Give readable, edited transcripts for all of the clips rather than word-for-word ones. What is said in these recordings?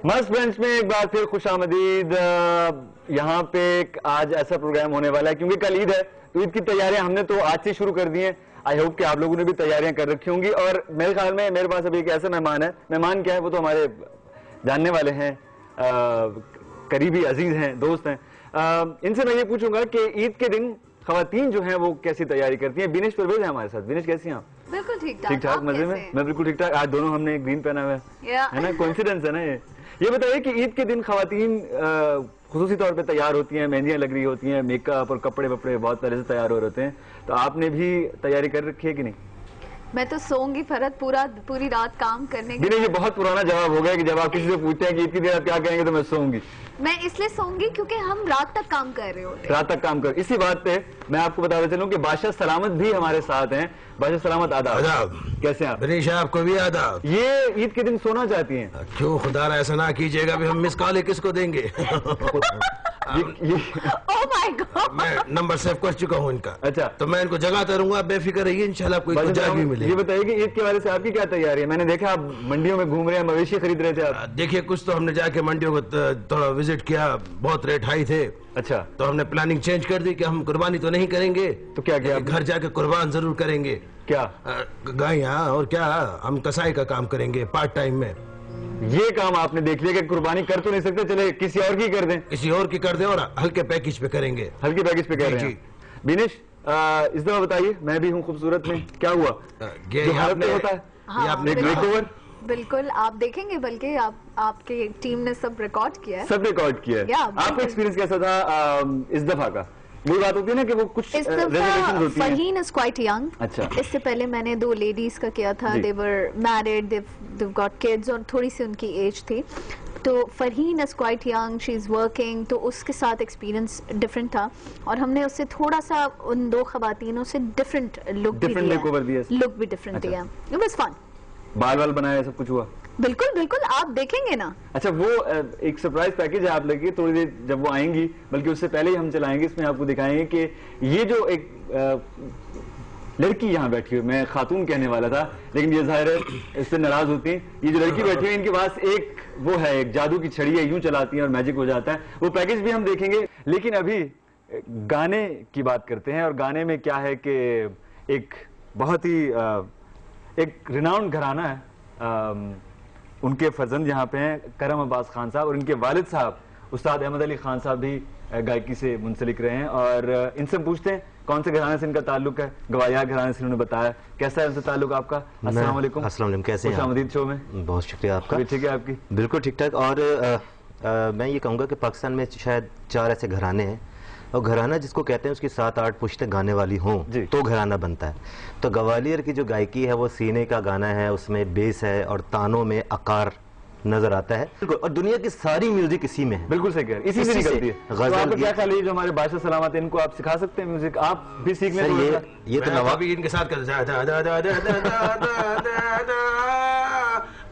मस्त बेंच में एक बार फिर खुशामदीद। यहाँ पे आज ऐसा प्रोग्राम होने वाला है क्योंकि कल ईद है, तो ईद की तैयारियां हमने तो आज से शुरू कर दी हैं। आई होप कि आप लोगों ने भी तैयारियां कर रखी होंगी। और मेरे ख्याल में मेरे पास अभी एक ऐसा मेहमान है। मेहमान क्या है, वो तो हमारे जानने वाले हैं, करीबी अजीज हैं, दोस्त हैं। इनसे मैं ये पूछूंगा कि ईद के दिन खवातीन जो हैं वो कैसी तैयारी करती हैं। बिनेश परवेज है हमारे साथ। बिनेश, कैसी हैं आप? बिल्कुल ठीक ठाक मजे में। मैं बिल्कुल ठीक ठाक। आज दोनों हमने ग्रीन पहना हुआ है ना, कोइंसिडेंस है ना ये बताइए कि ईद के दिन खवातीन खुसूसी तौर पे तैयार होती हैं, मेहंदियां लग रही होती हैं, मेकअप और कपड़े वपड़े बहुत पहले से तैयार हो रहे होते हैं, तो आपने भी तैयारी कर रखी है कि नहीं? मैं तो सोऊंगी फरहत, पूरी रात काम करने की। ये बहुत पुराना जवाब हो गया कि जब आप किसी से पूछते हैं कि ईद के दिन आप क्या कहेंगे तो मैं सोऊंगी। मैं इसलिए सोऊंगी क्योंकि हम रात तक काम कर रहे होते हैं। रात तक काम कर। इसी बात पे मैं आपको बताते चलूं कि बादशाह सलामत भी हमारे साथ हैं। बादशाह सलामत, आदाब। कैसे हैं आप? बिनेश, आपको भी आदाब। ये ईद के दिन सोना चाहती हैं? क्यों खुदा ऐसा ना कीजिएगा, भी हम मिस कॉल किसको देंगे? ओह माय गॉड, मैं नंबर सेव कर चुका हूँ इनका। अच्छा, तो मैं इनको जगाता रहूंगा, आप बेफिक्र रहिए, इंशाल्लाह कोई भी मिले। ये बताइए कि ईद के बारे से आपकी क्या तैयारी है? मैंने देखा आप मंडियों में घूम रहे हैं, मवेशी खरीद रहे थे आप। देखिए, कुछ तो हमने जाके मंडियों को थोड़ा विजिट किया, बहुत रेट हाई थे। अच्छा, तो हमने प्लानिंग चेंज कर दी कि हम कुर्बानी तो नहीं करेंगे, तो क्या किया? घर जाके कुर्बान जरूर करेंगे। क्या? गायें, और क्या, हम कसाई का काम करेंगे पार्ट टाइम में। ये काम आपने देख लिया कि कुर्बानी कर तो नहीं सकते, चले किसी और की कर दें। किसी और की कर दें और हल्के पैकेज पे करेंगे। हल्के पैकेज पे कर रहे हैं। बिनेश, इस दफा बताइए, मैं भी हूँ खूबसूरत में क्या हुआ? होता है हाँ, आपने मेकओवर। बिल्कुल, आप देखेंगे, बल्कि आपके टीम ने सब रिकॉर्ड किया है। सब रिकॉर्ड किया है। आपका एक्सपीरियंस कैसा था इस दफा का? वो बात होती है ना कि वो कुछ रिजर्वेशंस होती हैं। Farheen is quite young. अच्छा, इससे पहले मैंने 2 लेडीज का किया था। They were married, they got kids, और थोड़ी सी उनकी एज थी। तो Farheen is quite young, she is working, तो उसके साथ एक्सपीरियंस डिफरेंट था और हमने उससे थोड़ा सा उन 2 खवातीनों से डिफरेंट लुक भी डिफरेंट दिया। It was fun. बाल बनाया, सब कुछ हुआ? बिल्कुल बिल्कुल, आप देखेंगे ना। अच्छा, वो एक सरप्राइज पैकेज है आप लगी, थोड़ी देर जब वो आएंगी, बल्कि उससे पहले ही हम चलाएंगे, इसमें आपको दिखाएंगे कि ये जो एक लड़की यहाँ बैठी हुई, मैं खातून कहने वाला था लेकिन ये जाहिर है इससे नाराज होती हैं। ये जो लड़की बैठी है, इनके पास एक वो है, एक जादू की छड़ी है, यूं चलाती है और मैजिक हो जाता है। वो पैकेज भी हम देखेंगे, लेकिन अभी गाने की बात करते हैं। और गाने में क्या है कि एक बहुत ही एक रिनाउंड घराना है, उनके फर्जंद यहाँ पे हैं करम अब्बास खान साहब, और इनके वालिद साहब उस्ताद अहमद अली खान साहब भी गायकी से मुंसलिक रहे हैं। और इनसे पूछते हैं कौन से घराने से इनका ताल्लुक है। गवायार घराने से उन्होंने बताया। कैसा है उनसे ताल्लुक आपका? अस्सलाम वालेकुम। अस्सलाम वालेकुम, कैसे हैं? खुशामदीद शो में। बहुत शुक्रिया आपका। ठीक है आपकी? बिल्कुल ठीक ठाक। और मैं ये कहूँगा कि पाकिस्तान में शायद 4 ऐसे घराने हैं, और घराना जिसको कहते हैं उसकी 7-8 पुश्तें गाने वाली हों तो घराना बनता है। तो गवालियर की जो गायकी है वो सीने का गाना है, उसमें बेस है और तानों में आकार नजर आता है। बिल्कुल, और दुनिया की सारी म्यूजिक इसी में है। बिल्कुल सही कह रहे हैं, इसी से निकलती है। गजल क्या ख्याल है, जो हमारे बादशाह सलामत, इनको आप सिखा सकते हैं म्यूजिक? आप भी सीख लें। ये तो नवाब भी इनके साथ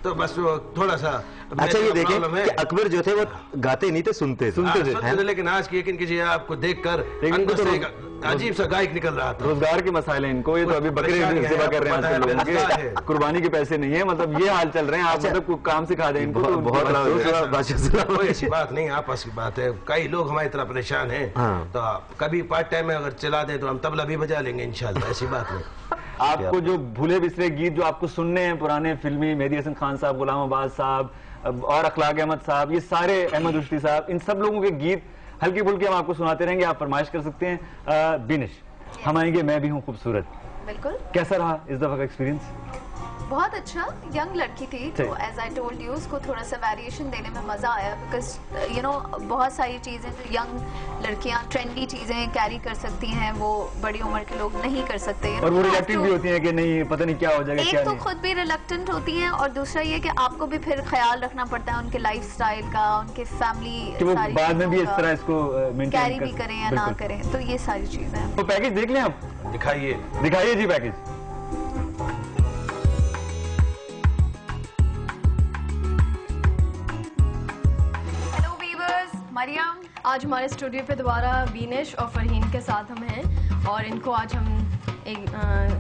तो बस वो थोड़ा सा। अच्छा, ये देखें कि अकबर जो थे वो गाते नहीं थे, सुनते थे। लेकिन आज की किसी आपको देखकर अजीब सा गायक निकल रहा था। रोजगार के मसाइल हैं इनको। ये तो अभी बकरे सेवा कर रहे हैं, कुर्बानी के पैसे नहीं है, मतलब ये हाल चल रहे हैं। आप मतलब काम सिखा दें इनको, बहुत ऐसी बात नहीं, आपस की बात है। कई लोग हमारी तरह परेशान हैं, तो कभी पार्ट टाइम में अगर चला दें तो हम तबला भी बजा लेंगे इंशाल्लाह, ऐसी बात नहीं। आपको जो भूले बिसरे गीत जो आपको सुनने हैं, पुराने फिल्मी, मेहदी हसन खान साहब, गुलाम अब्बास साहब और अखलाक अहमद साहब, ये सारे, अहमद रुश्दी साहब, इन सब लोगों के गीत हल्की फुल्की हम आपको सुनाते रहेंगे। आप फरमाइश कर सकते हैं। बिनेश, हम आएंगे मैं भी हूँ खूबसूरत। बिल्कुल। कैसा रहा इस दफा का एक्सपीरियंस? बहुत अच्छा। यंग लड़की थी, तो एज आई टोल्ड यू, उसको थोड़ा सा वेरिएशन देने में मजा आया, बिकॉज यू नो बहुत सारी चीजें जो यंग लड़कियां ट्रेंडी चीजें कैरी कर सकती हैं, वो बड़ी उम्र के लोग नहीं कर सकते। और वो रिलेक्टेंट भी होती हैं कि नहीं पता नहीं क्या हो जाएगा। एक तो खुद भी रिलेक्टेंट होती हैं, और दूसरा ये कि आपको भी फिर ख्याल रखना पड़ता है उनके लाइफ स्टाइल का, उनके फैमिली बाद में भी इस तरह इसको कैरी भी करें या ना करें, तो ये सारी चीजें हैं। तो पैकेज देख लें आप? दिखाइए जी पैकेज। मरियम, आज हमारे स्टूडियो पे दोबारा बीनेश और फरहीन के साथ हम हैं, और इनको आज हम एक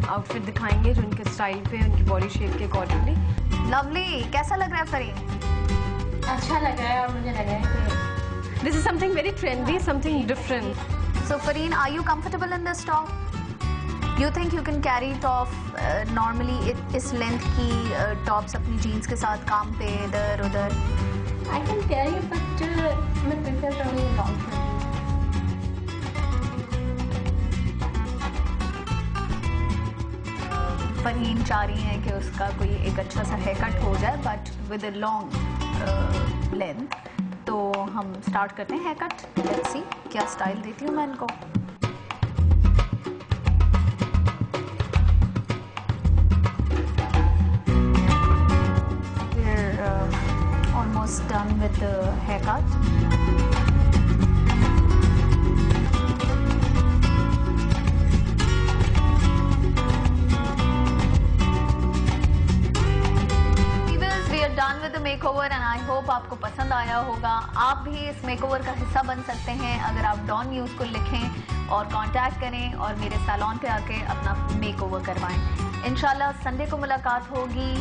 आउटफिट दिखाएंगे जो उनके स्टाइल पे, उनकी बॉडी शेप के अकॉर्डिंगली। लवली, कैसा लग रहा है फरहीन? अच्छा लगा है और मुझे लगा है कि this is something very trendy, something different. So Farheen, are you comfortable in this top? You think you can carry it off normally? इस लेंथ की टॉप्स अपनी जीन्स के साथ काम पे इधर उधर? I can carry it, but मैं prefer करूँगी लॉन्ग फ्रॉक। फरहीन चाह रही हैं कि उसका कोई एक अच्छा सा हेयर कट हो जाए but with a long length. तो हम स्टार्ट करते हैं हेयर कट। लेट्स सी क्या स्टाइल देती हूँ मैं इनको। We're almost done with the haircut. Done with the makeover and I hope आपको पसंद आया होगा। आप भी इस मेकओवर का हिस्सा बन सकते हैं अगर आप डॉन न्यूज़ को लिखें और कांटेक्ट करें और मेरे सैलून पे आके अपना मेकओवर करवाएं। इंशाल्लाह संडे को मुलाकात होगी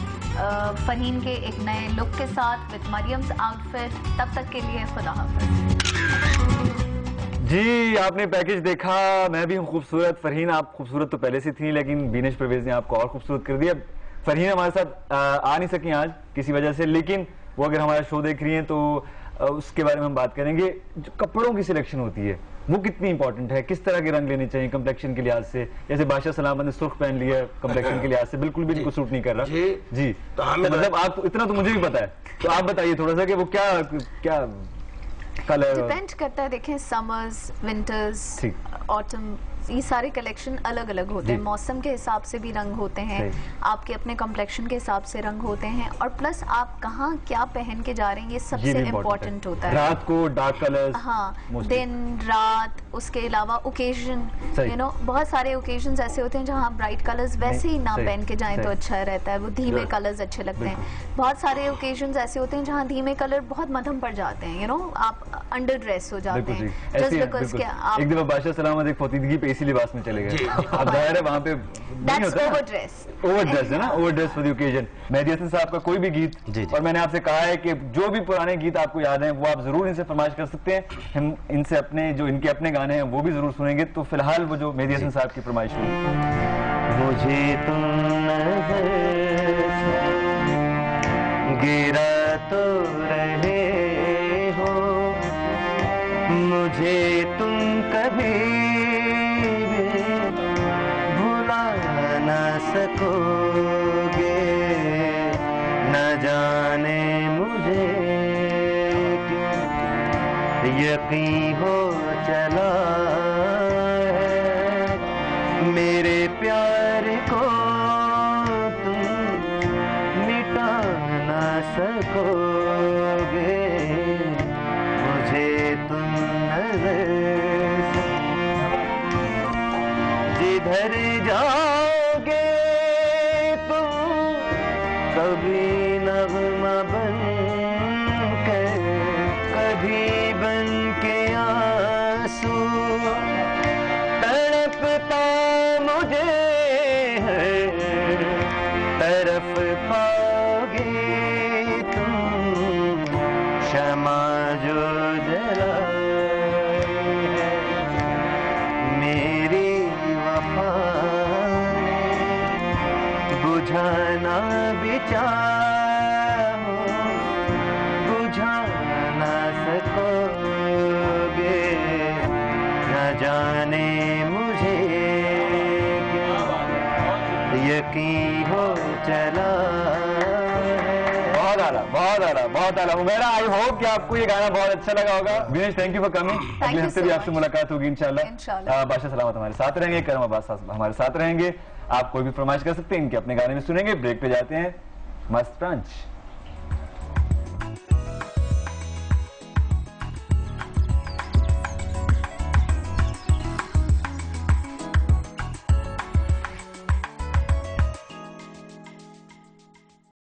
फरहीन के एक नए लुक के साथ विद मरियम्स आउटफिट। तब तक के लिए खुदा हाफिज़। जी आपने पैकेज देखा, मैं भी हूँ खूबसूरत। फरहीन आप खूबसूरत तो पहले से थी लेकिन बीनेश परवेज ने आपको और खूबसूरत कर दिया। फरहीन हमारे साथ आ नहीं सकी आज किसी वजह से, लेकिन वो अगर हमारा शो देख रही हैं तो उसके बारे में हम बात करेंगे। जो कपड़ों की सिलेक्शन होती है वो कितनी इंपॉर्टेंट है, किस तरह के रंग लेने चाहिए कम्प्लेक्शन के लिहाज से। जैसे बादशाह सलामत ने सुर्ख पहन लिया कम्प्लेक्शन के लिहाज से, बिल्कुल भी इनको सूट नहीं कर रहा। जी तो मतलब आप इतना तो मुझे भी पता है, तो आप बताइए थोड़ा सा कि वो क्या क्या कलर डिपेंड करता है। देखें समर्स, विंटर्स, ऑटम, ये सारे कलेक्शन अलग अलग होते हैं। मौसम के हिसाब से भी रंग होते हैं, आपके अपने कॉम्प्लेक्शन के हिसाब से रंग होते हैं, और प्लस आप कहाँ क्या पहन के जा रहे हैं ये सबसे इम्पोर्टेंट होता है। रात को डार्क कलर्स, हाँ दिन रात, उसके अलावा ओकेजन, यू नो बहुत सारे ओकेजन ऐसे होते हैं जहाँ ब्राइट कलर्स वैसे ही ना पहन के जाएं तो अच्छा रहता है, वो धीमे कलर्स अच्छे लगते हैं। बहुत सारे ओकेजन ऐसे होते हैं जहाँ धीमे कलर बहुत मध्यम पड़ जाते हैं, यू नो आप अंडर ड्रेस हो जाते हैं जस्ट बिकॉज क्या आप एक दफा बादशाह सलामत एक फौतीदगी पे इसी लिबास में चले गए। अब जाहिर है वहाँ पे नहीं होता, ओवर ड्रेस है ना, over dress for the occasion. Mehdi Hassan साहब का कोई भी गीत, और मैंने आपसे कहा है कि जो भी पुराने गीत आपको याद हैं वो आप जरूर इनसे फरमाइश कर सकते हैं। हम इनसे अपने जो इनके अपने गाने हैं वो भी जरूर सुनेंगे। तो फिलहाल वो जो मेहदी हसन साहब की फरमाइश हुई, मुझे तुम नजर गिरा तो रहे हो, मुझे तुम कभी भुला न सकोगे, न जाने मुझे क्यों यकीन हो चला है, मेरे प्यार को तुम मिटा न सकोगे, मुझे तुम नजर जिधर जाओगे तुम कभी नगमा बन के, कभी बन के आंसू तड़पता मुझे है, तरफ पाओगे तुम शमा जो जला है, मेरी वफा बुझाना भी चाहो बुझा ना सकोगे, न जाने मुझे यकीन हो चला। बहुत आला उमेरा। आई होप कि आपको ये गाना बहुत अच्छा लगा होगा। Binesh thank you for coming. अगले हफ्ते भी आपसे मुलाकात होगी इंशाल्लाह। बादशाह सलामत हमारे साथ रहेंगे, करम अब्बास हमारे साथ रहेंगे। आप कोई भी फरमाइश कर सकते हैं, इनके अपने गाने में सुनेंगे। ब्रेक पे जाते हैं, मस्त ब्रांच।